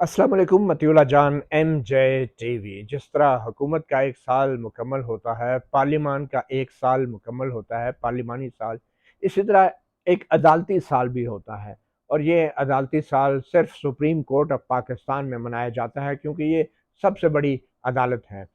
अस्सलाम वालेकुम मतियुल्लाह जान MJ टीवी। जिस तरह हुकूमत का एक साल मुकम्मल होता है, पार्लिमान का एक साल मुकम्मल होता है, पार्लिमानी साल, इसी तरह एक अदालती साल भी होता है। और ये अदालती साल सिर्फ सुप्रीम कोर्ट ऑफ पाकिस्तान में मनाया जाता है क्योंकि ये सबसे बड़ी अदालत है।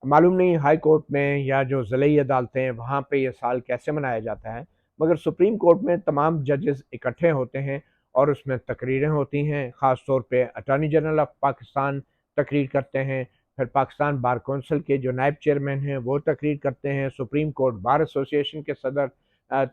मालूम नहीं हाई कोर्ट में या जो ज़िली अदालतें हैं वहाँ पे ये साल कैसे मनाया जाता है, मगर सुप्रीम कोर्ट में तमाम जजेस इकट्ठे होते हैं और उसमें तकरीरें होती हैं। ख़ास तौर पे अटॉर्नी जनरल ऑफ पाकिस्तान तकरीर करते हैं, फिर पाकिस्तान बार कौंसिल के जो नायब चेयरमैन हैं वो तकरीर करते हैं, सुप्रीम कोर्ट बार एसोसिएशन के सदर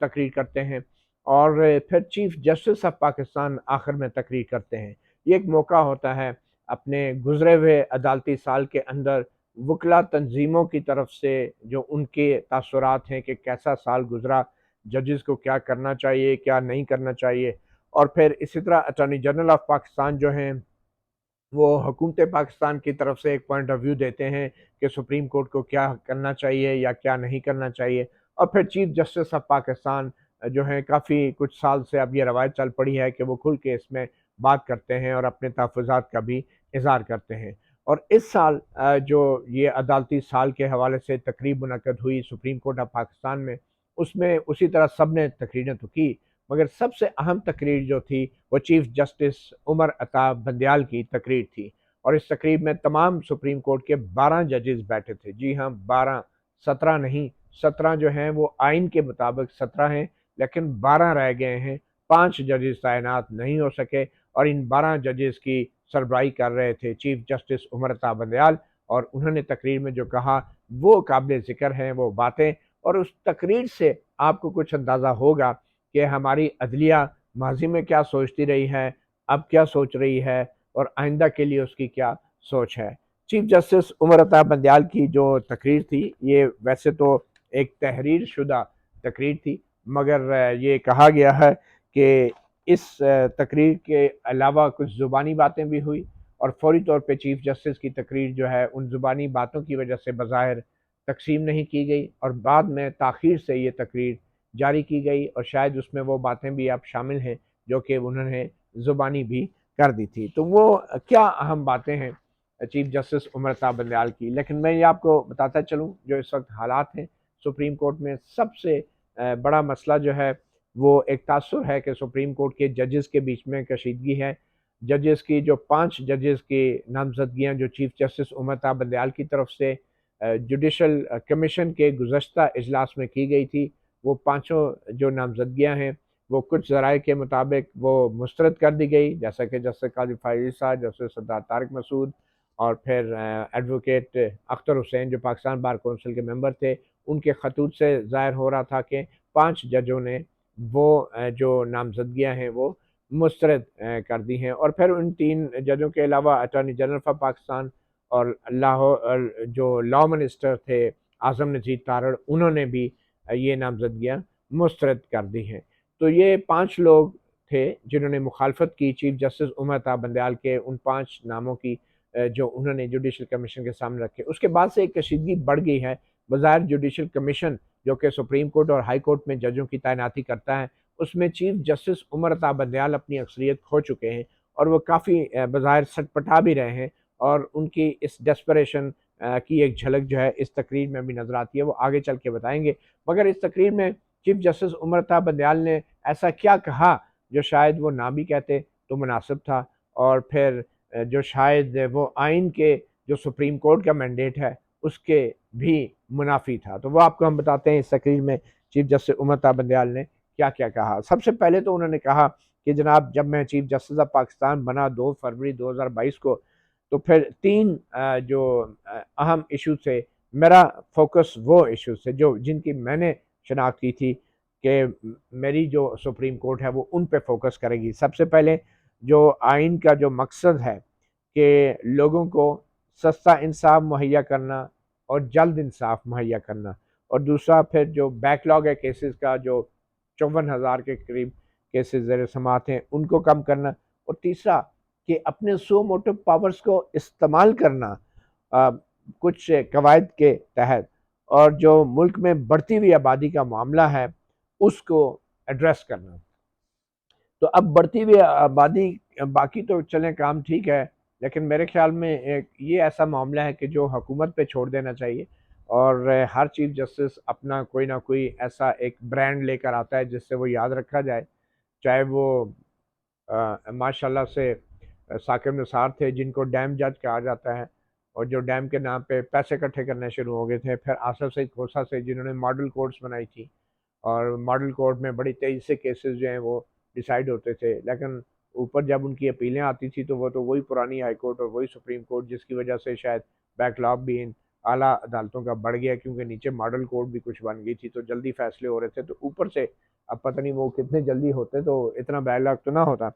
तकरीर करते हैं और फिर चीफ जस्टिस ऑफ पाकिस्तान आखिर में तकरीर करते हैं। ये एक मौका होता है अपने गुजरे हुए अदालती साल के अंदर वकला तंजीमों की तरफ से जो उनके तासुरात हैं कि कैसा साल गुजरा, जजेस को क्या करना चाहिए, क्या नहीं करना चाहिए। और फिर इसी तरह अटॉर्नी जनरल ऑफ पाकिस्तान जो हैं वो हुकूमत पाकिस्तान की तरफ से एक पॉइंट ऑफ व्यू देते हैं कि सुप्रीम कोर्ट को क्या करना चाहिए या क्या नहीं करना चाहिए। और फिर चीफ जस्टिस ऑफ पाकिस्तान जो है काफ़ी कुछ साल से अब ये रवायत चल पड़ी है कि वो खुल के इसमें बात करते हैं और अपने तहफ़्फ़ुज़ात का भी इज़हार करते हैं। और इस साल जो ये अदालती साल के हवाले से तकरीब मुनक़्क़द हुई सुप्रीम कोर्ट ऑफ पाकिस्तान में, उसमें उसी तरह सब ने तकरीरें तो की, मगर सबसे अहम तकरीर जो थी वो चीफ जस्टिस उमर अता बंदयाल की तकरीर थी। और इस तकरीब में तमाम सुप्रीम कोर्ट के 12 जजेस बैठे थे। जी हाँ, 12, 17 नहीं। 17 जो हैं वो आइन के मुताबिक 17 हैं, लेकिन 12 रह गए हैं। 5 जजेस तैनात नहीं हो सके और इन 12 जजेस की सरबराही कर रहे थे चीफ जस्टिस उमर अता बंदयाल। और उन्होंने तकरीर में जो कहा वो काबिल ज़िक्र हैं वो बातें। और उस तकरीर से आपको कुछ अंदाज़ा होगा कि हमारी अदलिया माजी में क्या सोचती रही है, अब क्या सोच रही है और आइंदा के लिए उसकी क्या सोच है। चीफ जस्टिस उमर अता बंदयाल की जो तकरीर थी ये वैसे तो एक तहरीर शुदा तकरीर थी, मगर ये कहा गया है कि इस तकरीर के अलावा कुछ ज़ुबानी बातें भी हुई और फौरी तौर पे चीफ जस्टिस की तकरीर जो है उन ज़ुबानी बातों की वजह से बज़ाहिर तक़सीम नहीं की गई और बाद में ताख़ीर से ये तकरीर जारी की गई और शायद उसमें वो बातें भी अब शामिल हैं जो कि उन्होंने ज़ुबानी भी कर दी थी। तो वो क्या अहम बातें हैं चीफ जस्टिस उमर अता बंदयाल की। लेकिन मैं ये आपको बताता चलूँ जो इस वक्त हालात हैं सुप्रीम कोर्ट में, सबसे बड़ा मसला जो है वो एक तासुर है कि सुप्रीम कोर्ट के जजेस के बीच में कशीदगी है। जजेस की जो 5 जजेस की नामजदगियाँ जो चीफ जस्टिस उमर अता बंदयाल की तरफ से जुडिशल कमीशन के गुज़श्ता इजलास में की गई थी, वो पाँचों जो नामज़दगियाँ हैं वो कुछ ज़राए के मुताबिक वो मुस्तरद कर दी गई, जैसा कि जस्टिस काज़ी फ़ाइज़ साहब, जस्टिस सरदार तारिक मसूद और फिर एडवोकेट अख्तर हुसैन जो पाकिस्तान बार कौंसिल के मेंबर थे, उनके खतूत से ज़ाहिर हो रहा था कि 5 जजों ने वो जो नामज़दगियाँ हैं वो मुस्तरद कर दी हैं। और फिर उन 3 जजों के अलावा अटॉर्नी जनरल ऑफ पाकिस्तान और जो लॉ मिनिस्टर थे आज़म नज़ीर तारड़, उन्होंने भी ये नामज़दगियाँ मुस्तरद कर दी हैं। तो ये 5 लोग थे जिन्होंने मुखालफत की चीफ जस्टिस उमर अता बंदयाल के उन 5 नामों की जो उन्होंने जुडिशल कमीशन के सामने रखे। उसके बाद से एक कशीदगी बढ़ गई है। बज़ाहिर जुडिशल कमीशन जो कि सुप्रीम कोर्ट और हाई कोर्ट में जजों की तैनाती करता है, उसमें चीफ जस्टिस उमर अता बंदयाल अपनी अक्सरियत खो चुके हैं और वो काफ़ी बज़ाहिर सटपटा भी रहे हैं। और उनकी इस डेस्परेशन की एक झलक जो है इस तकरीर में भी नज़र आती है, वो आगे चल के बताएँगे। मगर इस तकरीर में चीफ जस्टिस उमर अता बंदयाल ने ऐसा क्या कहा जो शायद वो ना भी कहते तो मुनासिब था और फिर जो शायद वो आइन के जो सुप्रीम कोर्ट का मैंडेट है उसके भी मुनाफी था। तो वो आपको हम बताते हैं इस तकरीर में चीफ जस्टिस उमर अता बंदयाल ने क्या-क्या कहा। सबसे पहले तो उन्होंने कहा कि जनाब, जब मैं चीफ जस्टिस ऑफ पाकिस्तान बना 2 फरवरी 2022 को, तो फिर 3 जो अहम इश्यू थे, मेरा फ़ोकस वो इश्यूज़ थे जो जिनकी मैंने शिनाख्त की थी कि मेरी जो सुप्रीम कोर्ट है वो उन पे फ़ोकस करेगी। सबसे पहले जो आइन का जो मकसद है कि लोगों को सस्ता इंसाफ मुहैया करना और जल्द इंसाफ मुहैया करना। और दूसरा फिर जो बैकलॉग है केसेस का, जो 54,000 के करीब केसेस ज़ेर समाअत हैं, उनको कम करना। और तीसरा कि अपने सो मोटिव पावर्स को इस्तेमाल करना अ, कुछ कवायद के तहत, और जो मुल्क में बढ़ती हुई आबादी का मामला है उसको एड्रेस करना। तो अब बढ़ती हुई आबादी, बाकी तो चलें काम ठीक है, लेकिन मेरे ख्याल में एक ये ऐसा मामला है कि जो हुकूमत पे छोड़ देना चाहिए, और हर चीफ जस्टिस अपना कोई ना कोई ऐसा एक ब्रांड लेकर आता है जिससे वो याद रखा जाए। चाहे वो माशाल्लाह से साकिब निसार थे जिनको डैम जज कहा जाता है, और जो डैम के नाम पे पैसे इकट्ठे करने शुरू हो गए थे। फिर आसफ सईद खोसा से जिन्होंने मॉडल कोर्ट्स बनाई थी, और मॉडल कोर्ट में बड़ी तेज़ी से केसेस जो हैं वो डिसाइड होते थे, लेकिन ऊपर जब उनकी अपीलें आती थी तो वो तो वही पुरानी हाई कोर्ट और वही सुप्रीम कोर्ट, जिसकी वजह से शायद बैकलॉग भी इन आला अदालतों का बढ़ गया, क्योंकि नीचे मॉडल कोर्ट भी कुछ बन गई थी तो जल्दी फैसले हो रहे थे। तो ऊपर से अब पता नहीं वो कितने जल्दी होते तो इतना बैकलॉग तो ना होता।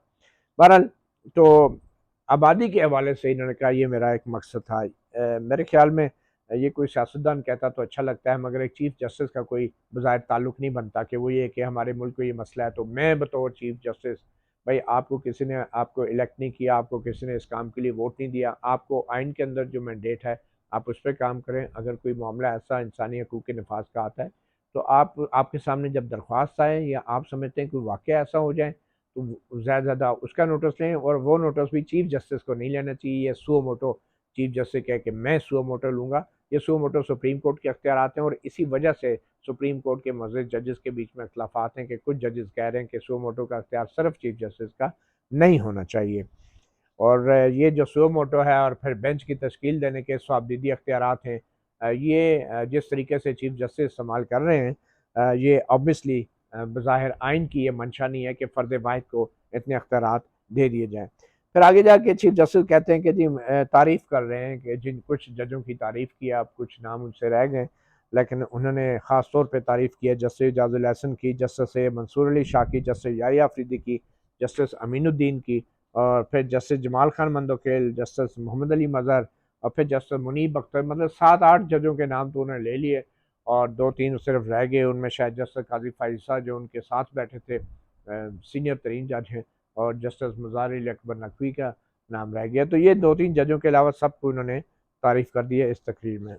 बहरहाल, तो आबादी के हवाले से इन्होंने कहा ये मेरा एक मकसद था। मेरे ख्याल में ये कोई सियासतदान कहता तो अच्छा लगता है, मगर एक चीफ जस्टिस का कोई बज़ाहिर ताल्लुक नहीं बनता कि वो ये कि हमारे मुल्क को ये मसला है तो मैं बतौर चीफ जस्टिस, भाई आपको किसी ने आपको इलेक्ट नहीं किया, आपको किसी ने इस काम के लिए वोट नहीं दिया, आपको आइन के अंदर जो मैंडेट है आप उस पर काम करें। अगर कोई मामला ऐसा इंसानी हकूक़ के नफाज का आता है तो आप आपके सामने जब दरख्वास्त आए या आप समझते हैं कोई वाक़या ऐसा हो जाए तो ज़्यादा से ज़्यादा उसका नोटिस लें, और वो नोटिस भी चीफ जस्टिस को नहीं लेना चाहिए। ये सुओ मोटो चीफ जस्टिस कह के मैं सुओ मोटो लूँगा, ये सुओ मोटो सुप्रीम कोर्ट के अख्तियारात हैं, और इसी वजह से सुप्रीम कोर्ट के मज़ीद जजेस के बीच में इख्तलाफात हैं कि कुछ जजेस कह रहे हैं कि सुओ मोटो का अख्तियार सिर्फ चीफ जस्टिस का नहीं होना चाहिए। और ये जो सुओ मोटो है और फिर बेंच की तश्कील देने के स्वाबदीदी अख्तियारात हैं, ये जिस तरीके से चीफ जस्टिस इस्तेमाल कर रहे हैं, ये ऑब्वियसली बज़ाहिर आइन की ये मंशा नहीं है कि फ़र्द वाहिद को इतने अख्तियारात दे दिए जाएँ। फिर आगे जाके चीफ जस्टिस कहते हैं कि जी तारीफ़ कर रहे हैं कि जिन कुछ जजों की तारीफ़ की, अब कुछ नाम उनसे रह गए, लेकिन उन्होंने ख़ास तौर पे तारीफ़ की है जस्टिस एजाज़ुल अहसन की, जस्टिस मंसूर अली शाह की, जस्टिस याहिया अफरीदी की, जस्टिस अमीनुद्दीन की, और फिर जस्टिस जमाल खान मंदोखेल, जस्टिस मोहम्मद अली मज़हर, और फिर जस्टिस मुनीब अख्तर। मतलब 7-8 जजों के नाम तो उन्होंने ले लिए, और 2-3 सिर्फ रह गए। उनमें शायद जस्टिस काजी फायसा जो उनके साथ बैठे थे, सीनियर तरीन जज हैं, और जस्टिस मुज़ार अली अकबर नकवी का नाम रह गया। तो ये 2-3 जजों के अलावा सबको उन्होंने तारीफ़ कर दी है इस तकरीर में।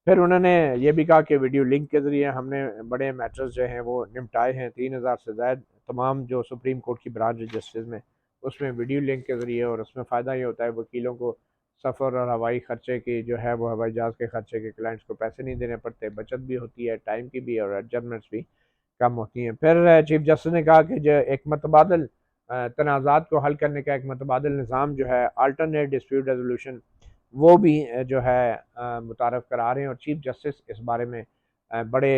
फिर उन्होंने ये भी कहा कि वीडियो लिंक के ज़रिए हमने बड़े मैटर्स जो हैं वो निपटाए हैं। 3000 से ज़ायद तमाम जो सुप्रीम कोर्ट की ब्रांच जस्टिस में, उसमें वीडियो लिंक के ज़रिए, और उसमें फ़ायदा ये होता है वकीलों को सफ़र और हवाई ख़र्चे की जो है वो हवाई जहाज़ के ख़र्चे के क्लाइंट्स को पैसे नहीं देने पड़ते, बचत भी होती है, टाइम की भी, और एडजस्टमेंट्स भी कम होती हैं। फिर चीफ जस्टिस ने कहा कि जो एक मतबादल तनाज़ात को हल करने का एक मतबादल निज़ाम जो है, अल्टरनेट डिस्प्यूट रेजोल्यूशन, वो भी जो है मुतारफ़ करा रहे हैं, और चीफ जस्टिस इस बारे में बड़े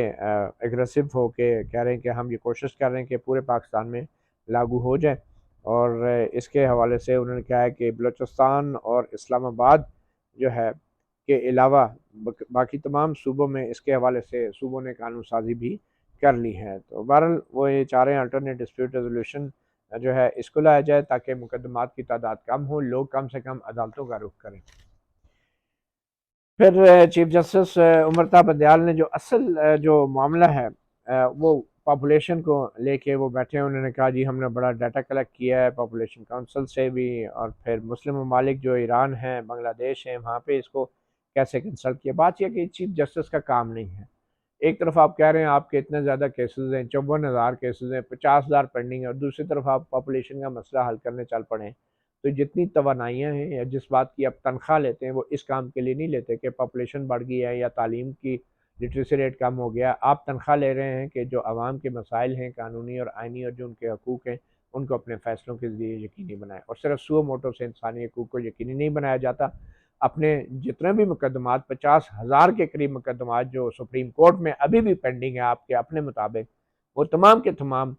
एग्रेसिव हो के कह रहे हैं कि हम ये कोशिश कर रहे हैं कि पूरे पाकिस्तान में लागू हो जाए। और इसके हवाले से उन्होंने कहा है कि बलूचिस्तान और इस्लामाबाद जो है के अलावा बाकी तमाम सूबों में इसके हवाले से सूबों ने कानून साजी भी कर ली है। तो बहरहाल वो ये चाह रहे हैं अल्टरनेट डिस्प्यूट रेजोल्यूशन जो है इसको लाया जाए ताकि मुकदमात की तादाद कम हो, लोग कम से कम अदालतों का रुख करें। फिर चीफ जस्टिस उमरता बंदयाल ने जो असल जो मामला है वो पॉपुलेशन को लेके वो बैठे हैं। उन्होंने कहा जी हमने बड़ा डाटा कलेक्ट किया है पॉपुलेशन काउंसिल से भी, और फिर मुस्लिम ममालिक जो ईरान है, बांग्लादेश है, वहाँ पे इसको कैसे कंसल्ट किया। बात यह कि चीफ जस्टिस का काम नहीं है। एक तरफ आप कह रहे हैं आपके इतने ज़्यादा केसेस हैं, 54,000 केसेस हैं, 50,000 पेंडिंग है, और दूसरी तरफ आप पॉपुलेशन का मसला हल करने चल पड़े। तो जितनी तवानाइयाँ हैं या जिस बात की आप तनख्वाह लेते हैं वो इस काम के लिए नहीं लेते कि पॉपुलेशन बढ़ गई है या तालीम की लिटरेसी रेट कम हो गया। आप तनख्वाह ले रहे हैं कि जो आवाम के मसाइल हैं कानूनी और आइनी और जो उनके हकूक़ हैं उनको अपने फ़ैसलों के ज़रिए यकीनी बनाएँ, और सिर्फ सुओ मोटो से इंसानी हकूक़ को यकीनी नहीं बनाया जाता। अपने जितने भी मुकदमात 50,000 के करीब मुकदमात जो सुप्रीम कोर्ट में अभी भी पेंडिंग है आपके अपने मुताबिक, वो तमाम के तमाम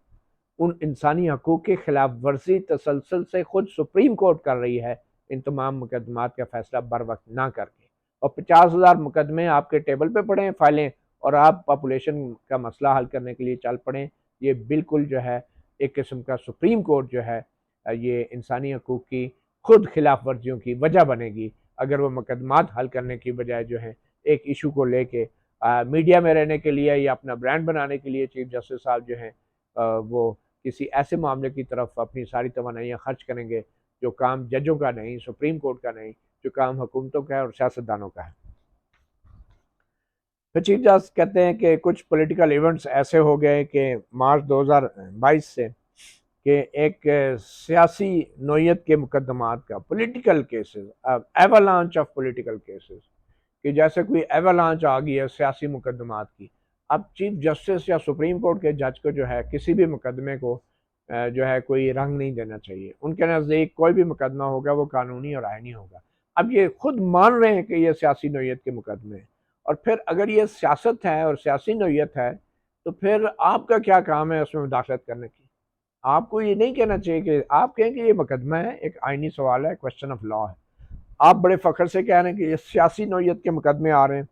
उन इंसानी हकूक़ की खिलाफ वर्जी तसलसल से खुद सुप्रीम कोर्ट कर रही है, इन तमाम मुकदमात का फैसला बर वक्त ना करके। और 50,000 मुकदमे आपके टेबल पे पड़े हैं फाइलें, और आप पॉपुलेशन का मसला हल करने के लिए चल पड़े। ये बिल्कुल जो है एक किस्म का सुप्रीम कोर्ट जो है ये इंसानी हकूक़ की खुद खिलाफ वर्जियों की वजह बनेगी अगर वो मुकदमात हल करने की बजाय जो है एक इशू को लेके मीडिया में रहने के लिए या अपना ब्रांड बनाने के लिए चीफ जस्टिस साहब जो हैं वो किसी ऐसे मामले की तरफ अपनी सारी तवानाइयाँ खर्च करेंगे जो काम जजों का नहीं, सुप्रीम कोर्ट का नहीं, जो काम हुकूमतों का है और सियासतदानों का है। फिर चीफ जस्टिस कहते हैं कि कुछ पॉलिटिकल इवेंट्स ऐसे हो गए कि मार्च 2022 से कि एक सियासी नोयत के मुकदमात का, political cases, avalanche of political cases, कि जैसे कोई एवलांच आ गई है सियासी मुकदमात की। अब चीफ जस्टिस या सुप्रीम कोर्ट के जज को जो है किसी भी मुकदमे को जो है कोई रंग नहीं देना चाहिए। उनके नज़दीक कोई भी मुकदमा होगा वो कानूनी और आईनी होगा। अब ये खुद मान रहे हैं कि ये सियासी नोयत के मुकदमे हैं, और फिर अगर ये सियासत है और सियासी नोयत है तो फिर आपका क्या काम है उसमें मुदाखलत करने की। आपको ये नहीं कहना चाहिए कि आप कहें कि ये मुकदमा है, एक आईनी सवाल है, क्वेश्चन ऑफ लॉ है। आप बड़े फख्र से कह रहे हैं कि ये सियासी नोयत के मुकदमे आ रहे हैं,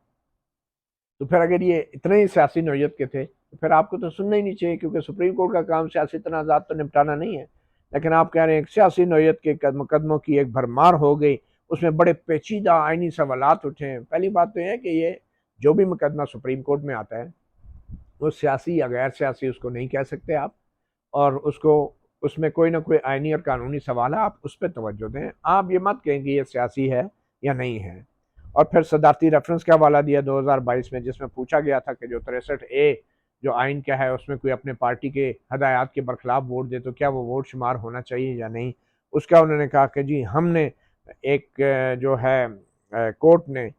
तो फिर अगर ये इतने ही सियासी नोयत के थे तो फिर आपको तो सुनना ही नहीं चाहिए, क्योंकि सुप्रीम कोर्ट का काम सियासी तनाज़ात तो निपटाना नहीं है। लेकिन आप कह रहे हैं सियासी नोयत के मुकदमों की एक भरमार हो गई, उसमें बड़े पेचीदा आईनी सवालात उठे हैं। पहली बात तो यह है कि ये जो भी मुकदमा सुप्रीम कोर्ट में आता है वो सियासी या गैर सियासी उसको नहीं कह सकते आप, और उसको उसमें कोई ना कोई आईनी और कानूनी सवाल है, आप उस पर तवज्जो दें। आप ये मत कहें कि ये सियासी है या नहीं है। और फिर सदारती रेफरेंस का हवाला दिया 2022 में, जिसमें पूछा गया था कि जो 63A जो आइन क्या है उसमें कोई अपने पार्टी के हदायत के बरखिलाफ वोट दे तो क्या वो वोट शुमार होना चाहिए या नहीं। उसका उन्होंने कहा कि जी हमने एक जो है कोर्ट ने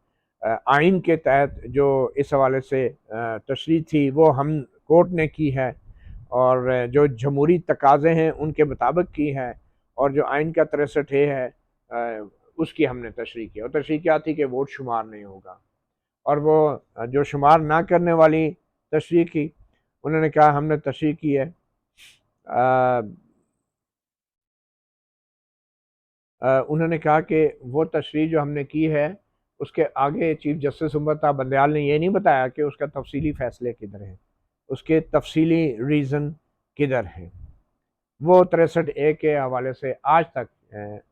आइन के तहत जो इस हवाले से तशरीह थी वो हम कोर्ट ने की है, और जो जमहूरी तकाज़े हैं उनके मुताबिक की है, और जो आइन का 63A है उसकी हमने तशरीह की। और तशरीह क्या थी कि वोट शुमार नहीं होगा, और वो जो शुमार ना करने वाली तशरीह की, उन्होंने कहा हमने तशरीह की है उन्होंने कहा कि वो तशरीह जो हमने की है उसके आगे चीफ जस्टिस उमर बंदयाल ने ये नहीं बताया कि उसका तफसीली फ़ैसले किधर हैं, उसके तफसीली रीज़न किधर हैं। वो 63A के हवाले से आज तक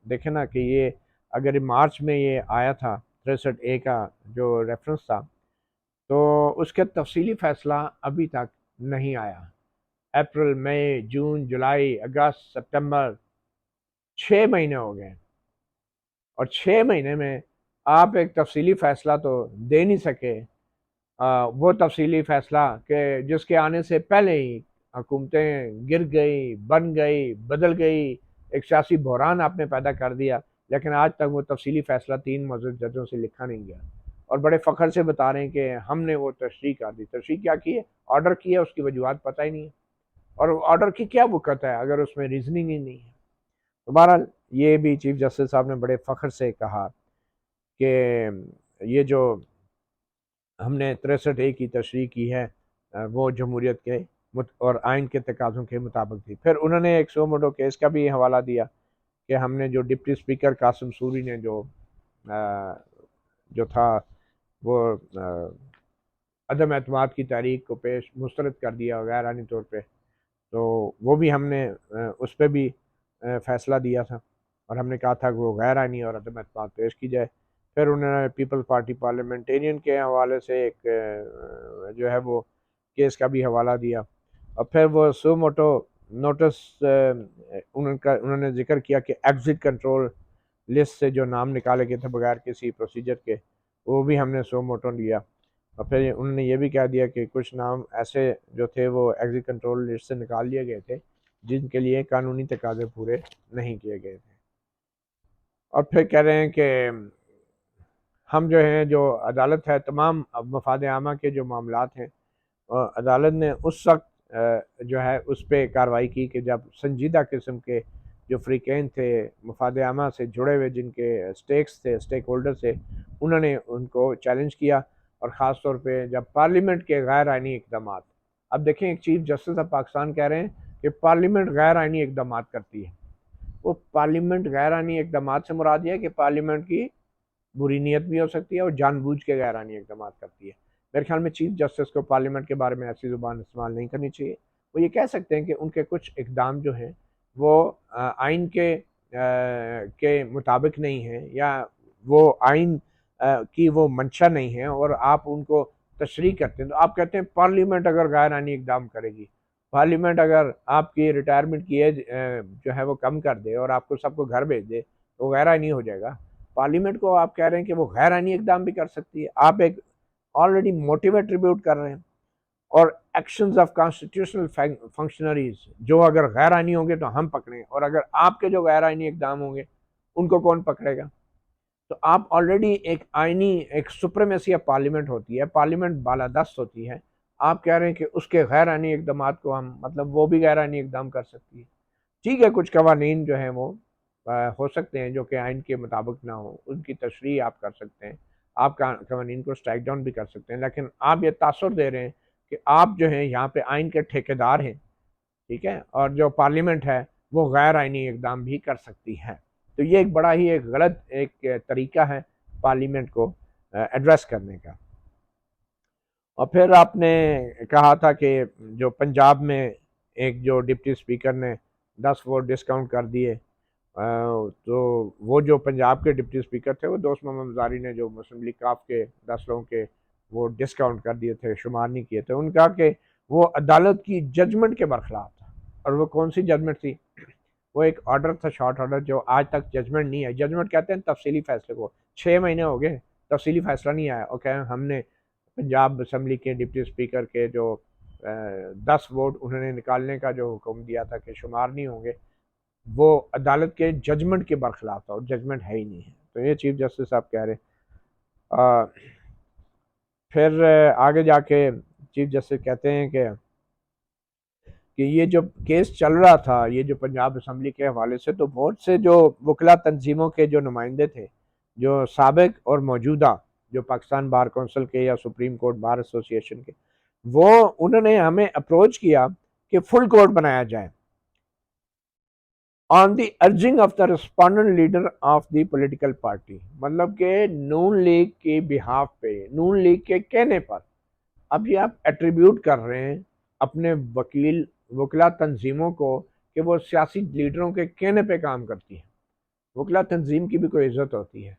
देखे ना कि ये अगर मार्च में ये आया था 63A का जो रेफरेंस था, तो उसके तफसीली फ़ैसला अभी तक नहीं आया। अप्रैल, मई, जून, जुलाई, अगस्त, सितंबर, 6 महीने हो गए, और 6 महीने में आप एक तफसीली फ़ैसला तो दे नहीं सके। वो तफसीली फ़ैसला कि जिसके आने से पहले ही हुकूमतें गिर गई, बन गई, बदल गई, एक सियासी बहरान आपने पैदा कर दिया, लेकिन आज तक वो तफसीली फ़ैसला 3 मौजूद जजों से लिखा नहीं गया, और बड़े फ़ख्र से बता रहे हैं कि हमने वो तशरीह कर दी। तशरीह क्या की है? ऑर्डर किया, उसकी वजूहत पता ही नहीं है, और ऑर्डर की क्या वक़्त है अगर उसमें रीज़निंग ही नहीं है। तो बहरहाल ये भी चीफ जस्टिस साहब ने बड़े फ़ख्र से कहा कि ये जो हमने 63A की तशरीह की है वो जमहूरियत के और आइन के तकाज़ों के मुताबिक थी। फिर उन्होंने एक सो मोटो केस का भी हवाला दिया कि हमने जो डिप्टी स्पीकर कासिम सूरी ने जो था वो अदम एतमाद की तारीख को पेश मुस्तरद कर दिया गैर आइनी तौर पे, तो वो भी हमने उस पर भी फ़ैसला दिया था, और हमने कहा था कि वो गैर आइनी और अदम एतमाद पेश की जाए। फिर उन्होंने पीपल्स पार्टी पार्लियामेंटेरियन के हवाले से एक जो है वो केस का भी हवाला दिया, और फिर वो सो मोटो नोटिस उन्होंने जिक्र किया कि एग्ज़िट कंट्रोल लिस्ट से जो नाम निकाले गए थे बगैर किसी प्रोसीजर के, वो भी हमने सो मोटो लिया। और फिर उन्होंने ये भी कह दिया कि कुछ नाम ऐसे जो थे वो एग्ज़िट कंट्रोल लिस्ट से निकाल लिए गए थे जिनके लिए कानूनी तकाज़े पूरे नहीं किए गए थे। और फिर कह रहे हैं कि हम जो हैं, जो अदालत है, तमाम मफाद आमा के जो मामलात हैं अदालत ने उस वक्त जो है उस पर कार्रवाई की कि जब संजीदा किस्म के जो फ़रीक़ैन थे मफाद आमा से जुड़े हुए, जिनके स्टेक्स थे, स्टेक होल्डर थे, उन्होंने उनको चैलेंज किया, और ख़ास तौर पे जब पार्लियामेंट के गैर आइनी इक़दामात। अब देखें, एक चीफ जस्टिस ऑफ पाकिस्तान कह रहे हैं कि पार्लियामेंट गैर आइनी इक़दामात करती है। वो पार्लियामेंट गैर आइनी इक़दामात से मुराद ये है कि पार्लियामेंट की बुरी नीयत भी हो सकती है और जानबूझ के गैर आइनी इक़दामात करती है। मेरे ख्याल में चीफ जस्टिस को पार्लियामेंट के बारे में ऐसी ज़ुबान इस्तेमाल नहीं करनी चाहिए। वो ये कह सकते हैं कि उनके कुछ इक़दाम जो हैं वो आइन के मुताबिक नहीं हैं, या वो आइन की वो मंशा नहीं है, और आप उनको तशरीह करते हैं। तो आप कहते हैं पार्लियामेंट अगर गैर आइनी इक़दाम करेगी, पार्लियामेंट अगर आपकी रिटायरमेंट की एज जो है वो कम कर दे और आपको सबको घर भेज दे, तो वो गैर आइनी हो जाएगा। पार्लियामेंट को आप कह रहे हैं कि वो गैर आइनी इक़दाम भी कर सकती है। आप एक ऑलरेडी मोटिव एट्रीब्यूट कर रहे हैं। और एक्शंस ऑफ कॉन्स्टिट्यूशनल फंक्शनरीज, जो अगर गैर आइनी होंगे तो हम पकड़ें, और अगर आपके जो गैर आइनी इकदाम होंगे उनको कौन पकड़ेगा। तो आप ऑलरेडी एक आइनी, एक सुप्रीमेसी ऑफ पार्लियामेंट होती है, पार्लियामेंट बालादस्त होती है, आप कह रहे हैं कि उसके गैर आइनी इकदाम को हम, मतलब वो भी गैर आइनी इकदाम कर सकती है। ठीक है, कुछ कवानीन जो है वो हो सकते हैं जो कि आइन के मुताबिक ना हो, उनकी तशरीह आप कर सकते हैं, आप कवानीन को स्ट्राइक डाउन भी कर सकते हैं, लेकिन आप ये तासुर दे रहे हैं कि आप जो है यहाँ पे आइन के ठेकेदार हैं, ठीक है, और जो पार्लियामेंट है वो गैर आइनी इकदाम भी कर सकती है। तो ये एक बड़ा ही एक गलत एक तरीका है पार्लियामेंट को एड्रेस करने का। और फिर आपने कहा था कि जो पंजाब में एक जो डिप्टी स्पीकर ने 10 वोट डिस्काउंट कर दिए, तो वो जो पंजाब के डिप्टी स्पीकर थे, वो दोस्त मोहम्मद ज़ारी ने जो मुस्लिम लीग काफ के 10 लोगों के वो डिस्काउंट कर दिए थे, शुमार नहीं किए थे, उनका कि वो अदालत की जजमेंट के बरखिलाफ था। और वो कौन सी जजमेंट थी? वो एक ऑर्डर था, शॉर्ट ऑर्डर, जो आज तक जजमेंट नहीं है। जजमेंट कहते हैं तफसीली फैसले को, 6 महीने हो गए, तफसीली फैसला नहीं आया, और कहें हमने पंजाब असम्बली के डिप्टी स्पीकर के जो 10 वोट उन्होंने निकालने का जो हुक्म दिया था कि शुमार नहीं होंगे, वो अदालत के जजमेंट के बरखिलाफ था, और जजमेंट है ही नहीं है। तो ये चीफ जस्टिस साहब कह रहे हैं। फिर आगे जाके चीफ जस्टिस कहते हैं कि ये जो केस चल रहा था, ये जो पंजाब असम्बली के हवाले से, तो बहुत से जो वकला तंजीमों के जो नुमाइंदे थे, जो साबिक और मौजूदा, जो पाकिस्तान बार कौंसिल के या सुप्रीम कोर्ट बार एसोसिएशन के, वो उन्होंने हमें अप्रोच किया कि फुल कोर्ट बनाया जाए on the urging of the respondent leader of the political party, मतलब कि नून लीग के बिहाफ पे, नून लीग के कहने पर। अब ये आप एट्रीब्यूट कर रहे हैं अपने वकला तंजीमों को कि वो सियासी लीडरों के कहने पे काम करती है। वकला तंजीम की भी कोई इज्जत होती है।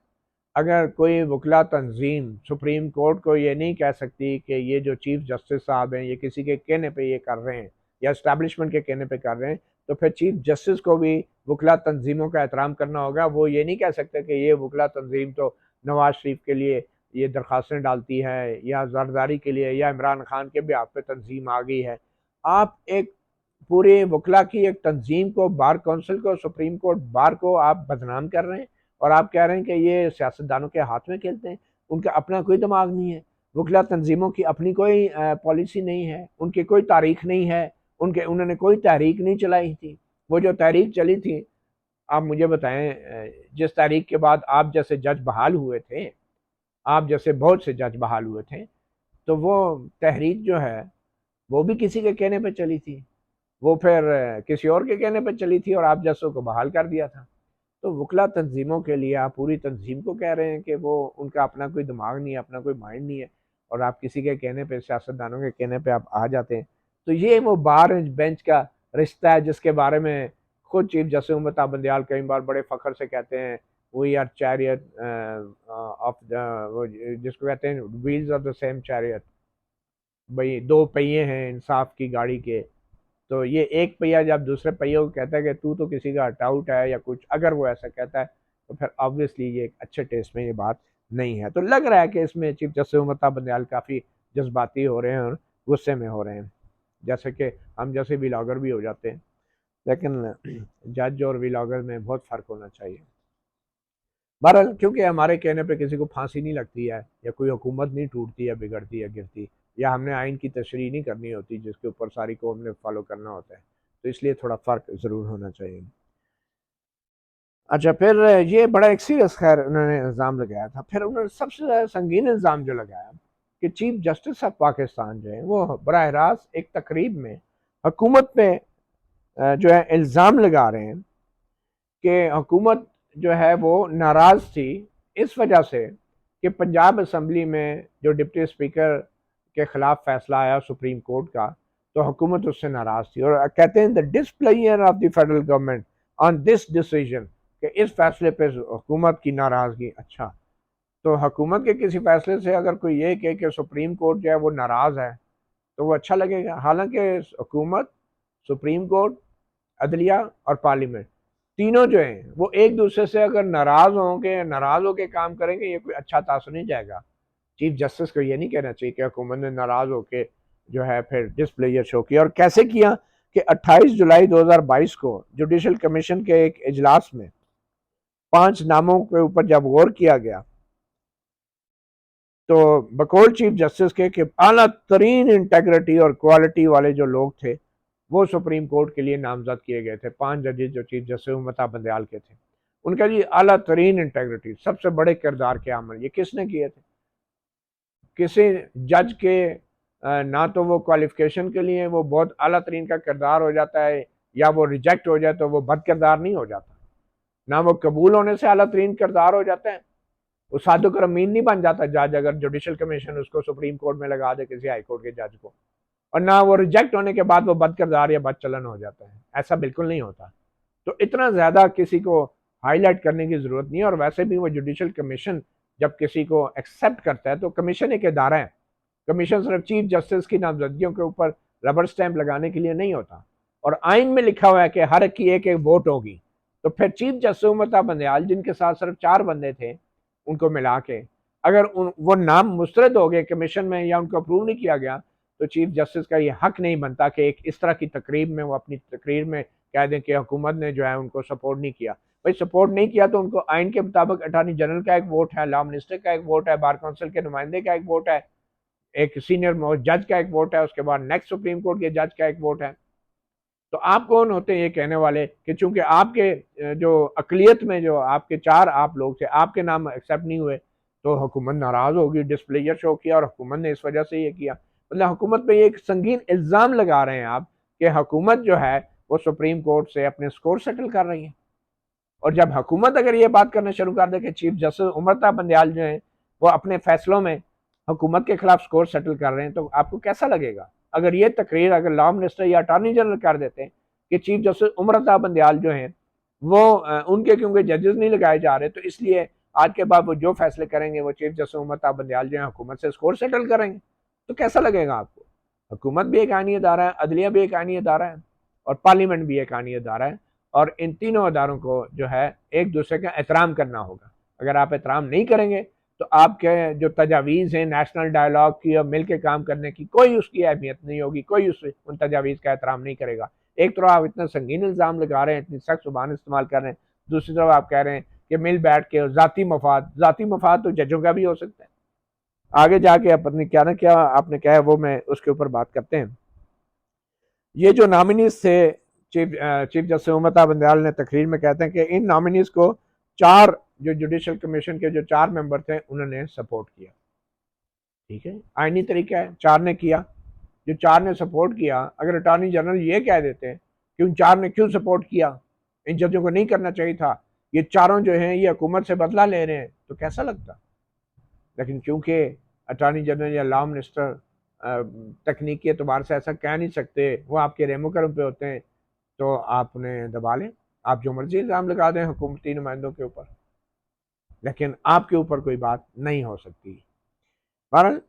अगर कोई वकला तंजीम सुप्रीम कोर्ट को ये नहीं कह सकती कि ये जो चीफ जस्टिस साहब हैं ये किसी के कहने पे ये कर रहे हैं, या इस्टेब्लिशमेंट के कहने पे कर रहे हैं, तो फिर चीफ जस्टिस को भी वकला तंजीमों का एहतराम करना होगा। वो ये नहीं कह सकते कि ये वकला तंजीम तो नवाज शरीफ के लिए ये दरख्वास्तें डालती है, या जरदारी के लिए, या इमरान खान के भी आप पे तंजीम आ गई है। आप एक पूरे वकला की एक तंजीम को, बार कौंसिल को, सुप्रीम कोर्ट बार को आप बदनाम कर रहे हैं, और आप कह रहे हैं कि ये सियासतदानों के हाथ में खेलते हैं। उनका अपना कोई दिमाग नहीं है, वकला तंजीमों की अपनी कोई पॉलिसी नहीं है, उनकी कोई तारीख नहीं है, उन्होंने कोई तहरीक नहीं चलाई थी। वो जो तहरीक चली थी, आप मुझे बताएं, जिस तारीख के बाद आप जैसे जज बहाल हुए थे, आप जैसे बहुत से जज बहाल हुए थे, तो वो तहरीक जो है वो भी किसी के कहने पर चली थी, वो फिर किसी और के कहने पर चली थी, और आप जैसों को बहाल कर दिया था। तो वकला तंजीमों के लिए आप पूरी तंजीम को कह रहे हैं कि वो उनका अपना कोई दिमाग नहीं है, अपना कोई माइंड नहीं है, और आप किसी के कहने पे, सियासतदानों के कहने पे आप आ जाते हैं। तो ये वो बार बेंच का रिश्ता है जिसके बारे में खुद चीफ जस्टिस उमर बंदयाल कई बार बड़े फख्र से कहते हैं, we are chariot of the, जिसको कहते हैं wheels of the same chariot, भाई दो पहिए हैं इंसाफ की गाड़ी के। तो ये एक पहिया जब दूसरे पहियों को कहता है कि तू तो किसी का हटाउट है या कुछ, अगर वो ऐसा कहता है, तो फिर ऑब्वियसली ये एक अच्छे टेस्ट में ये बात नहीं है। तो लग रहा है कि इसमें चीफ जस्टिस उमर बंदयाल काफ़ी जज्बाती हो रहे हैं और गुस्से में हो रहे हैं, जैसे कि हम जैसे व्लॉगर भी हो जाते हैं। लेकिन जज और व्लॉगर में बहुत फ़र्क होना चाहिए। बहरहाल, क्योंकि हमारे कहने पे किसी को फांसी नहीं लगती है, या कोई हुकूमत नहीं टूटती है, बिगड़ती है, गिरती, या हमने आइन की तशरीह नहीं करनी होती जिसके ऊपर सारी को हमने फॉलो करना होता है, तो इसलिए थोड़ा फ़र्क ज़रूर होना चाहिए। अच्छा, फिर ये बड़ा एक सीरियस खैर उन्होंने इल्ज़ाम लगाया था। फिर उन्होंने सबसे ज़्यादा संगीन इल्ज़ाम जो लगाया कि चीफ जस्टिस ऑफ पाकिस्तान जो है वो बराह रास्त एक तकरीब में हुकूमत पे जो है इल्ज़ाम लगा रहे हैं कि हुकूमत जो है वो नाराज़ थी इस वजह से कि पंजाब असम्बली में जो डिप्टी स्पीकर के ख़िलाफ़ फैसला आया सुप्रीम कोर्ट का, तो हुकूमत उससे नाराज़ थी। और कहते हैं the displayer of the federal government on this decision, कि इस फैसले पे हुकूमत की नाराज़गी। अच्छा, तो हुकूमत के किसी फैसले से अगर कोई ये कहे कि सुप्रीम कोर्ट जो है वो नाराज़ है, तो वो अच्छा लगेगा। हालांकि हुकूमत, सुप्रीम कोर्ट, अदलिया और पार्लियामेंट, तीनों जो हैं वो एक दूसरे से अगर नाराज़ होंगे, नाराज़ होकर काम करेंगे, ये कोई अच्छा तासुर नहीं जाएगा। चीफ जस्टिस को ये नहीं कहना चाहिए कि हुकूमत ने नाराज़ होकर जो है फिर डिसप्लेजर शो किया। और कैसे किया कि 28 जुलाई 2022 को जुडिशल कमीशन के एक इजलास में 5 नामों के ऊपर जब गौर किया गया तो बकौल चीफ जस्टिस के कि आला तरीन इंटेग्रिटी और क्वालिटी वाले जो लोग थे वो सुप्रीम कोर्ट के लिए नामजद किए गए थे। 5 जजेस जो चीफ जस्टिस उमता बंदयाल के थे, उनका जी आला तरीन इंटेग्रिटी, सबसे बड़े किरदार के अमल ये किसने किए थे? किसी जज के ना तो वो क्वालिफिकेशन के लिए वो बहुत आला तरीन का किरदार हो जाता है, या वो रिजेक्ट हो जाए तो वो बद किरदार नहीं हो जाता, ना वो कबूल होने से आला तरीन किरदार हो जाता है, वो सादुक और अमीन नहीं बन जाता जज अगर जुडिशल कमीशन उसको सुप्रीम कोर्ट में लगा दे किसी हाई कोर्ट के जज को, और ना वो रिजेक्ट होने के बाद वो बद किरदार या बद चलन हो जाता है। ऐसा बिल्कुल नहीं होता। तो इतना ज्यादा किसी को हाईलाइट करने की जरूरत नहीं है। और वैसे भी वो जुडिशल कमीशन जब किसी को एक्सेप्ट करता है तो कमीशन एक इदारा है, कमीशन सिर्फ चीफ जस्टिस की नामजदगियों के ऊपर रबर स्टैंप लगाने के लिए नहीं होता। और आइन में लिखा हुआ है कि हर की एक वोट होगी। तो फिर चीफ जस्टिस उमता बंदयाल जिनके साथ सिर्फ 4 बंदे थे उनको मिला के अगर वो नाम मुस्तरद हो गए कमीशन में या उनको अप्रूव नहीं किया गया तो चीफ जस्टिस का ये हक नहीं बनता कि एक इस तरह की तकरीब में वो अपनी तकरीर में कह दें कि हुकूमत ने जो है उनको सपोर्ट नहीं किया। भाई सपोर्ट नहीं किया तो उनको आइन के मुताबिक अटॉर्नी जनरल का एक वोट है, लॉ मिनिस्टर का एक वोट है, बार काउंसिल के नुमाइंदे का एक वोट है, एक सीनियर जज का एक वोट है, उसके बाद नेक्स्ट सुप्रीम कोर्ट के जज का एक वोट है। तो आप कौन होते हैं ये कहने वाले कि चूंकि आपके जो अकलियत में जो आपके 4 आप लोग थे आपके नाम एक्सेप्ट नहीं हुए तो हुकूमत नाराज होगी, डिस्प्लेजर शो किया और हुकूमत ने इस वजह से ये किया। मतलब हुकूमत पे ये एक संगीन इल्जाम लगा रहे हैं आप कि हुकूमत जो है वो सुप्रीम कोर्ट से अपने स्कोर सेटल कर रही है। और जब हुकूमत अगर ये बात करना शुरू कर दे कि चीफ जस्टिस उमरता बंदयाल जो है वो अपने फैसलों में हुकूमत के खिलाफ स्कोर सेटल कर रहे हैं तो आपको कैसा लगेगा? अगर ये तकरीर अगर लॉ मिनिस्टर या अटॉर्नी जनरल कर देते हैं कि चीफ जस्टिस उमरता बंदयाल जो है वो उनके क्योंकि जजेस नहीं लगाए जा रहे तो इसलिए आज के बाद वो जो फैसले करेंगे वो चीफ जस्टिस उमरता बंदयाल जो है हुकूमत से स्कोर सेटल करेंगे, तो कैसा लगेगा आपको? हुकूमत भी एक आइनी अदारा है, अदलिया भी एक आइनी अदारा है और पार्लियामेंट भी एक आइनी अदारा है। और इन तीनों अदारों को जो है एक दूसरे का एहतराम करना होगा। अगर आप एहतराम नहीं करेंगे तो आपके जो तजावीज़ हैं नेशनल डायलॉग की और मिल के काम करने की कोई उसकी अहमियत नहीं होगी, कोई उन तजावीज़ का एहतराम नहीं करेगा। एक तरफ आप इतना संगीन इल्ज़ाम लगा रहे हैं, इतनी सख्त जुबान इस्तेमाल कर रहे हैं, दूसरी तरफ आप कह रहे हैं कि मिल बैठ के ज़ाती मफाद तो जजों का भी हो सकता है। आगे जाके अपनी क्या ना क्या आपने क्या है वो मैं उसके ऊपर बात करते हैं। ये जो नॉमिनीज थे चीफ चीफ जस्टिस उमता बंदयाल ने तकरीर में कहते हैं कि इन नॉमिनीज को 4 जो जुडिशल कमीशन के जो 4 मेंबर थे उन्होंने सपोर्ट किया। ठीक है, आईनी तरीका है, 4 ने किया। जो 4 ने सपोर्ट किया, अगर अटॉर्नी जनरल ये कह देते कि उन 4 ने क्यों सपोर्ट किया, इन जजों को नहीं करना चाहिए था, ये चारों जो हैं ये हुकूमत से बदला ले रहे हैं, तो कैसा लगता? लेकिन चूंकि अटॉर्नी जनरल या लॉ मिनिस्टर तकनीकी एतबार से ऐसा कह नहीं सकते, वो आपके रेमो करम पे होते हैं, तो आप उन्हें दबा लें, आप जो मर्जी इल्ज़ाम लगा दें हुकूमती नुमाइंदों के ऊपर, लेकिन आपके ऊपर कोई बात नहीं हो सकती। बहरहाल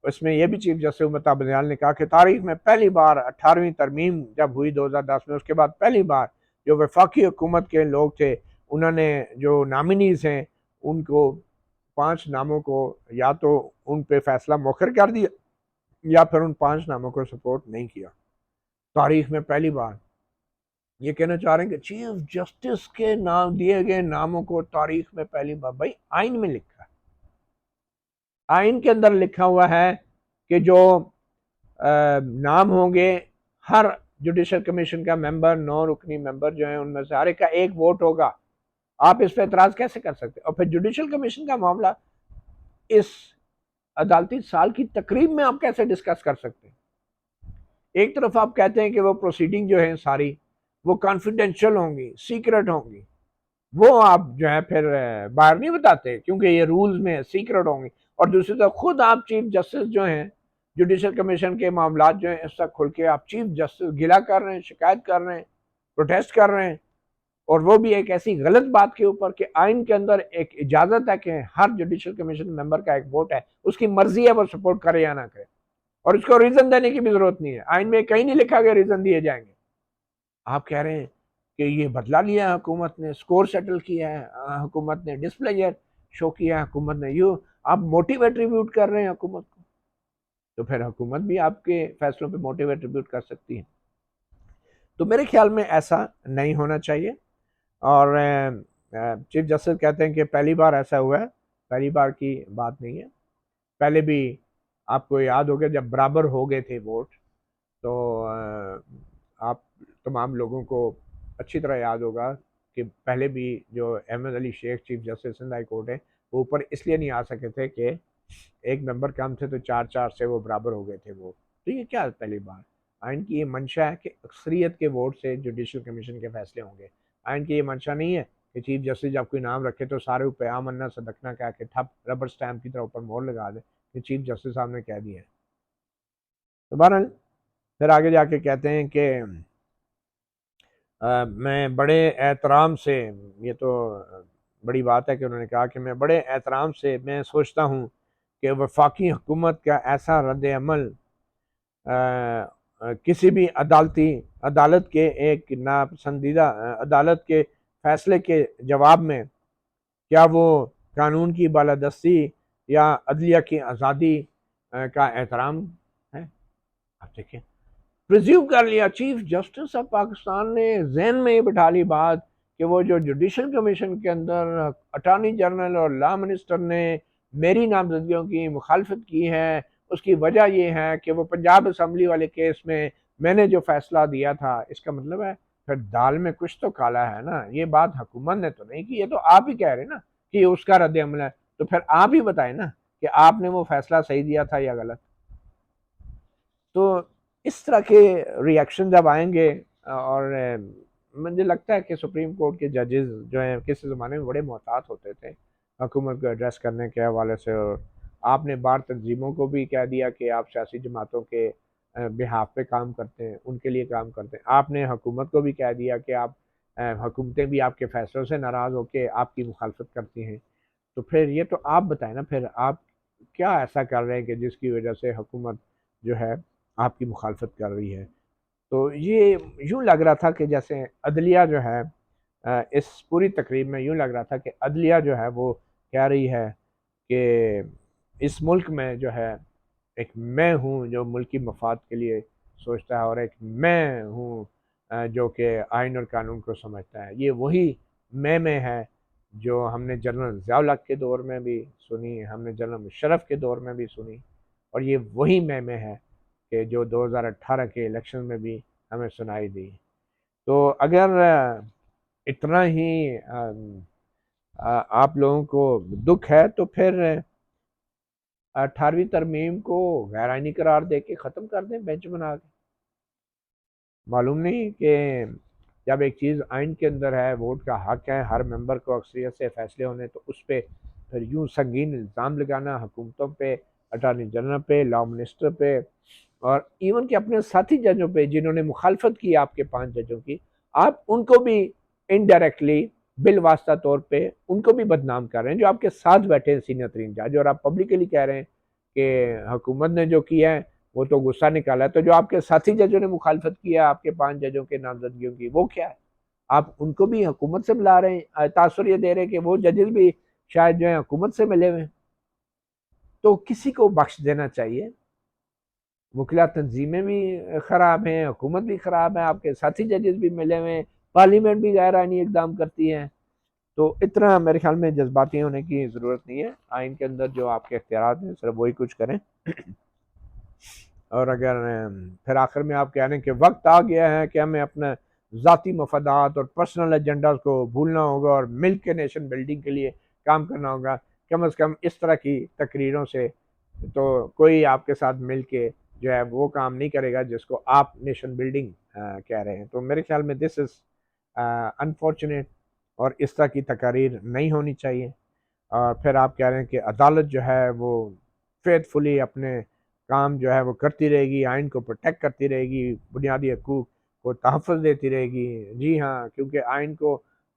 इसमें यह भी चीफ जस्टिस उमता बंदयाल ने कहा कि तारीख में पहली बार 18वीं तरमीम जब हुई 2010 में, उसके बाद पहली बार जो वफाकी हुकूमत के लोग थे उन्होंने जो नामिनीज हैं उनको 5 नामों को या तो उन पे फैसला मौखर कर दिया या फिर उन 5 नामों को सपोर्ट नहीं किया। तारीख में पहली बार ये कहना चाह रहे हैं कि चीफ जस्टिस के नाम दिए गए नामों को तारीख में पहली बार, भाई आइन में लिखा है, आइन के अंदर लिखा हुआ है कि जो नाम होंगे हर जुडिशल कमीशन का मेंबर, 9 रुकनी मेंबर जो है उनमें से हर एक का एक वोट होगा। आप इस पर एतराज कैसे कर सकते? और फिर जुडिशल कमीशन का मामला इस अदालती साल की तकरीब में आप कैसे डिस्कस कर सकते हैं? एक तरफ आप कहते हैं कि वो प्रोसीडिंग जो है सारी वो कॉन्फिडेंशियल होंगी, सीक्रेट होंगी, वो आप जो है फिर बाहर नहीं बताते क्योंकि ये रूल्स में सीक्रेट होंगी। और दूसरी तरफ खुद आप चीफ जस्टिस जो हैं जुडिशल कमीशन के मामला जो है इस तक खुल के आप चीफ जस्टिस गिला कर रहे हैं, शिकायत कर रहे हैं, प्रोटेस्ट कर रहे हैं, और वो भी एक ऐसी गलत बात के ऊपर कि आइन के अंदर एक इजाजत है कि हर जुडिशल कमीशन मेंबर का एक वोट है, उसकी मर्जी है वो सपोर्ट करे या ना करे, और उसको रीजन देने की भी जरूरत नहीं है, आइन में कहीं नहीं लिखा गया रीजन दिए जाएंगे। आप कह रहे हैं कि ये बदला लिया हुकूमत ने, स्कोर सेटल किया है हुकूमत ने, डिस्प्लेजर शो किया है हुकूमत ने, यू आप मोटिव एट्रीब्यूट कर रहे हैं हुकूमत को। तो फिर हुकूमत भी आपके फैसलों पे मोटिव एट्रीब्यूट कर सकती है। तो मेरे ख्याल में ऐसा नहीं होना चाहिए। और चीफ जस्टिस कहते हैं कि पहली बार ऐसा हुआ है, पहली बार की बात नहीं है, पहले भी आपको याद होगा जब बराबर हो गए थे वोट, तो आप तमाम लोगों को अच्छी तरह याद होगा कि पहले भी जो Ahmed Ali Sheikh chief justice Sindh high court है, वो ऊपर इसलिए नहीं आ सके थे कि एक मेंबर कम थे, तो 4-4 से वो बराबर हो गए थे वो। तो ये क्या पहली बार? आइन की ये मंशा है कि अक्सरियत के वोट से जुडिशल कमीशन के फैसले होंगे। आइन की ये मंशा नहीं है कि चीफ जस्टिस जब कोई नाम रखे तो सारे ऊपर आमन्ना सदकना कह के ठप रबर स्टैम्प की तरह ऊपर मोहर लगा दे कि चीफ जस्टिस साहब ने कह दिया है। तो बहरहाल फिर आगे जाके कहते हैं कि मैं बड़े एहतराम से, ये तो बड़ी बात है कि उन्होंने कहा कि मैं बड़े एहतराम से मैं सोचता हूँ कि वफाकी हुकूमत का ऐसा रद्द अमल किसी भी अदालत के एक नापसंदीदा अदालत के फैसले के जवाब में, क्या वो कानून की बालादस्ती या अदलिया की आज़ादी का एहतराम है? आप देखिए, प्रिज्यूम कर लिया चीफ जस्टिस ऑफ पाकिस्तान ने जहन में ये बिठा ली बात कि वो जो जुडिशल कमीशन के अंदर अटॉर्नी जनरल और लॉ मिनिस्टर ने मेरी नामजदगियों की मुखालफत की है, उसकी वजह ये है कि वो पंजाब असम्बली वाले केस में मैंने जो फैसला दिया था। इसका मतलब है फिर दाल में कुछ तो काला है ना। ये बात हुकूमत ने तो नहीं की, ये तो आप ही कह रहे ना कि उसका रद्द अमल है। तो फिर आप ही बताएं ना कि आपने वो फैसला सही दिया था या गलत। तो इस तरह के रिएक्शन जब आएंगे, और मुझे लगता है कि सुप्रीम कोर्ट के जजेस जो हैं किसी ज़माने में बड़े मोहतात होते थे हुकूमत को एड्रेस करने के हवाले से। और आपने बार तंजीमों को भी कह दिया कि आप सियासी जमातों के बिहाफ पे काम करते हैं, उनके लिए काम करते हैं। आपने हुकूमत को भी कह दिया कि आप हुकूमतें भी आपके फैसलों से नाराज़ होकर आपकी मुखालफत करती हैं। तो फिर ये तो आप बताएं ना, फिर आप क्या ऐसा कर रहे हैं कि जिसकी वजह से हुकूमत जो है आपकी मुखालफत कर रही है। तो ये यूँ लग रहा था कि जैसे अदलिया जो है, इस पूरी तकरीब में यूँ लग रहा था कि अदलिया जो है वो कह रही है कि इस मुल्क में जो है एक मैं हूँ जो मुल्की मफाद के लिए सोचता है, और एक मैं हूँ जो कि आइन और कानून को समझता है। ये वही मैं है जो हमने जनरल ज़िया-उल हक के दौर में भी सुनी, हमने जनरल मुशर्रफ के दौर में भी सुनी, और ये वही मैं है कि जो 2018 के इलेक्शन में भी हमें सुनाई दी। तो अगर इतना ही आप लोगों को दुख है तो फिर 18वीं तरमीम को गैर आइनी करार दे के ख़त्म कर दें, बेंच बना के। मालूम नहीं कि जब एक चीज़ आइन के अंदर है, वोट का हक है हर मेंबर को अक्सरियत से फैसले होने, तो उस पर फिर यूँ संगीन इल्ज़ाम लगाना हुकूमतों पे, अटॉर्नी जनरल पे, लॉ मिनिस्टर पे, और इवन के अपने साथी जजों पे जिन्होंने मुखालफत की आपके 5 जजों की, आप उनको भी इनडायरेक्टली बिल वास्ता तौर पे उनको भी बदनाम कर रहे हैं जो आपके साथ बैठे हैं सीनियर तरीन जज, और आप पब्लिकली कह रहे हैं कि हुकूमत ने जो किया है वो तो गुस्सा निकाला है। तो जो आपके साथी जजों ने मुखालफत किया आपके 5 जजों के नामजदगियों की, वो क्या है? आप उनको भी हुकूमत से मिला रहे हैं, तासुर ये दे रहे हैं कि वो जजेस भी शायद जो है हुकूमत से मिले हुए हैं। तो किसी को बख्श देना चाहिए। वकला तंजीमें भी ख़राब हैं, हुकूमत भी ख़राब है, आपके साथी जजेस भी मिले हुए हैं, पार्लियामेंट भी गैर आइनी इकदाम करती है। तो इतना मेरे ख्याल में जज्बाती होने की ज़रूरत नहीं है। आइन के अंदर जो आपके इख्तियार हैं सिर्फ वही कुछ करें। और अगर फिर आखिर में आप कह रहे हैं कि वक्त आ गया है कि हमें अपने ज़ाती मफादात और पर्सनल एजेंडा को भूलना होगा और मिल के नेशन बिल्डिंग के लिए काम करना होगा, कम अज़ कम इस तरह की तकरीरों से तो कोई आपके साथ मिल के जो है वो काम नहीं करेगा जिसको आप नेशन बिल्डिंग कह रहे हैं। तो मेरे ख्याल में दिस इज़ अनफॉर्चुनेट, और इस तरह की तकारीर नहीं होनी चाहिए। और फिर आप कह रहे हैं कि अदालत जो है वो फेथफुली अपने काम जो है वो करती रहेगी, आइन को प्रोटेक्ट करती रहेगी, बुनियादी हकूक़ को तहफ़्फ़ुज़ देती रहेगी। जी हाँ, क्योंकि आइन को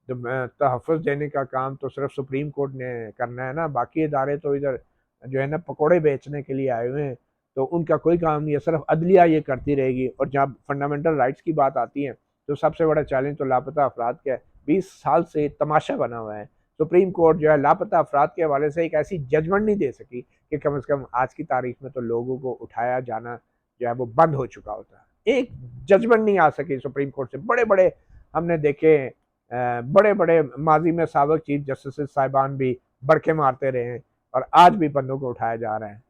तहफ़्फ़ुज़ देने का काम तो सिर्फ सुप्रीम कोर्ट ने करना है ना, बाकी इदारे तो इधर जो है ना पकौड़े बेचने के लिए आए हुए हैं, तो उनका कोई काम नहीं है, सिर्फ अदलिया ये करती रहेगी। और जब फंडामेंटल राइट्स की बात आती है तो सबसे बड़ा चैलेंज तो लापता अफराद का है। 20 साल से तमाशा बना हुआ है। सुप्रीम कोर्ट जो है लापता अफराद के हवाले से एक ऐसी जजमेंट नहीं दे सकी कि कम से कम आज की तारीख में तो लोगों को उठाया जाना जो है वो बंद हो चुका होता है। एक जजमेंट नहीं आ सकी सुप्रीम कोर्ट से। बड़े बड़े हमने देखे, बड़े बड़े माजी में साबिक चीफ जस्टिस साहिबान भी बड़के मारते रहे हैं और आज भी बंदों को उठाया जा रहा है।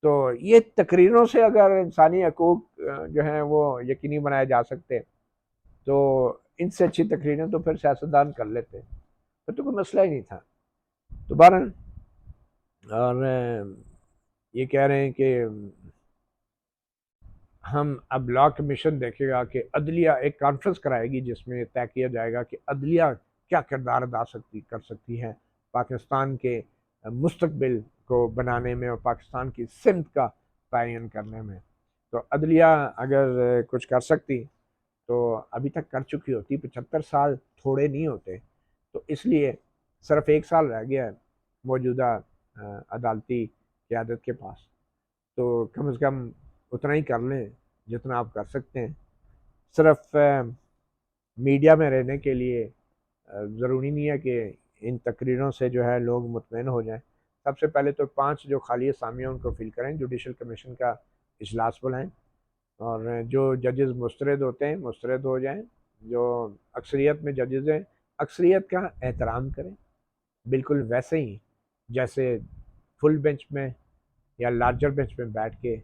तो ये तकरीरों से अगर इंसानी हकूक जो है वो यकीनी बनाए जा सकते तो इनसे अच्छी तकरीरें तो फिर सियासतदान कर लेते, फिर तो कोई मसला ही नहीं था। तो बहरहाल और ये कह रहे हैं कि हम अब लॉ कमीशन देखेगा कि अदलिया एक कॉन्फ्रेंस कराएगी जिसमें तय किया जाएगा कि अदलिया क्या किरदार अदा कर सकती है पाकिस्तान के मुस्तकबिल को बनाने में और पाकिस्तान की सिमत का तयन करने में। तो अदलिया अगर कुछ कर सकती तो अभी तक कर चुकी होती। 75 साल थोड़े नहीं होते, तो इसलिए सिर्फ 1 साल रह गया है मौजूदा अदालती क़यादत के पास। तो कम से कम उतना ही कर लें जितना आप कर सकते हैं। सिर्फ मीडिया में रहने के लिए ज़रूरी नहीं है कि इन तकरीरों से जो है लोग मुतमईन हो जाएं। सबसे पहले तो 5 जो खाली असामियाँ उनको फिल करें, जुडिशल कमीशन का इजलास बुलाएं और जो जजेस मुस्तरद होते हैं मुस्तरद हो जाएं। जो अक्सरियत में जजेस हैं अक्सरियत का एहतराम करें, बिल्कुल वैसे ही जैसे फुल बेंच में या लार्जर बेंच में बैठ के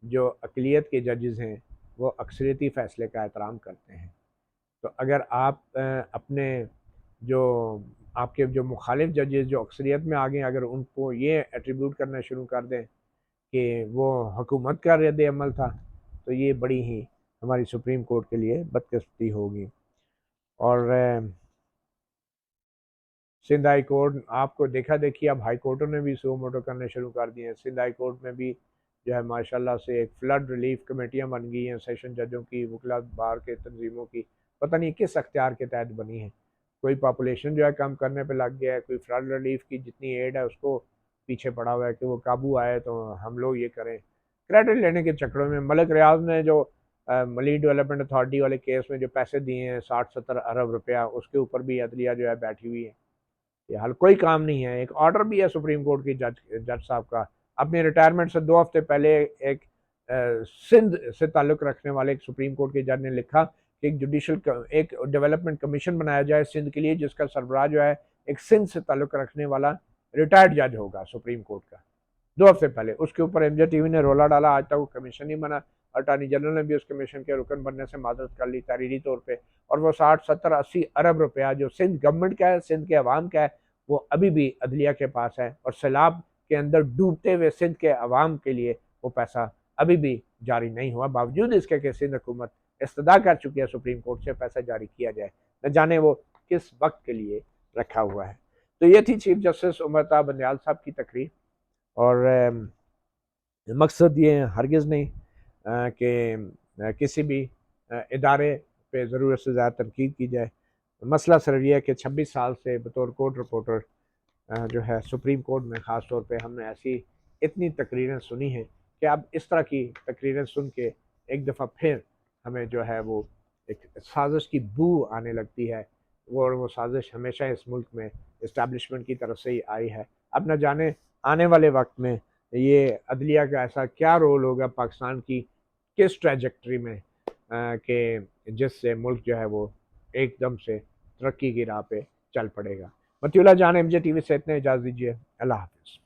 जो अक़लियत के जजेस हैं वो अक्सरियती फ़ैसले का एहतराम करते हैं। तो अगर आप अपने जो आपके जो मुखालिफ जजेस जो अक्सरियत में आ गए, अगर उनको ये एट्रीब्यूट करना शुरू कर दें कि वो हुकूमत का रद्द अमल था, तो ये बड़ी ही हमारी सुप्रीम कोर्ट के लिए बदकिस्मती होगी। और सिंध हाई कोर्ट आपको देखा देखी अब हाई कोर्टों ने भी सो मोटो करने शुरू कर दिए हैं। सिंध हाई कोर्ट में भी जो है माशाल्लाह से एक फ्लड रिलीफ कमेटियाँ बन गई हैं सेशन जजों की, वकला बार के तंजीमों की, पता नहीं किस अख्तियार के तहत बनी है। कोई पॉपुलेशन जो है कम करने पे लग गया है, कोई फ्लड रिलीफ की जितनी एड है उसको पीछे पड़ा हुआ है कि वो काबू आए तो हम लोग ये करें। क्रेडिट लेने के चक्करों में मलिक रियाज ने जो मली डेवलपमेंट अथॉरिटी वाले केस में जो पैसे दिए हैं 60-70 अरब रुपया, उसके ऊपर भी अदलिया जो है बैठी हुई है। ये हल कोई काम नहीं है। एक ऑर्डर भी है सुप्रीम कोर्ट की जज साहब का, अपनी रिटायरमेंट से 2 हफ्ते पहले एक सिंध से ताल्लुक़ रखने वाले एक सुप्रीम कोर्ट के जज ने लिखा कि एक डेवलपमेंट कमीशन बनाया जाए सिंध के लिए, जिसका सरबराह जो है एक सिंध से ताल्लुक़ रखने वाला रिटायर्ड जज होगा सुप्रीम कोर्ट का। 2 हफ्ते पहले उसके ऊपर एमजे टीवी ने रोला डाला, आज तक वो कमीशन नहीं बना। अटॉर्नी जनरल ने भी उस कमीशन के रुकन बनने से माजरत कर ली तहरीरी तौर पे, और वो 60-70-80 अरब रुपया जो सिंध गवर्नमेंट का है, सिंध के अवाम का है, वो अभी भी अदलिया के पास है। और सैलाब के अंदर डूबते हुए सिंध के अवाम के लिए वो पैसा अभी भी जारी नहीं हुआ, बावजूद इसके कि सिंध हुकूमत इस्तदा कर चुकी है सुप्रीम कोर्ट से पैसा जारी किया जाए, न जाने वो किस वक्त के लिए रखा हुआ है। तो ये थी चीफ जस्टिस उमर बंदयाल साहब की तकरीर, और मकसद ये हरगिज़ नहीं कि किसी भी इदारे पे ज़रूरत से ज़्यादा तनकीद की जाए। मसला सिर्फ ये है कि 26 साल से बतौर कोर्ट रिपोर्टर जो है सुप्रीम कोर्ट में ख़ास तौर पे हमने ऐसी इतनी तकरीरें सुनी हैं कि अब इस तरह की तकरीरें सुन के एक दफ़ा फिर हमें जो है वो एक साजिश की बू आने लगती है। वो साजिश हमेशा इस मुल्क में इस्टेब्लिशमेंट की तरफ से ही आई है। अब न जाने आने वाले वक्त में ये अदलिया का ऐसा क्या रोल होगा पाकिस्तान की किस ट्रैजेक्टरी में कि जिससे मुल्क जो है वो एकदम से तरक्की की राह पे चल पड़ेगा। मतीउल्लाह जान, एमजे टीवी से इतने इजाज़त दीजिए। अल्लाह हाफ़िज़।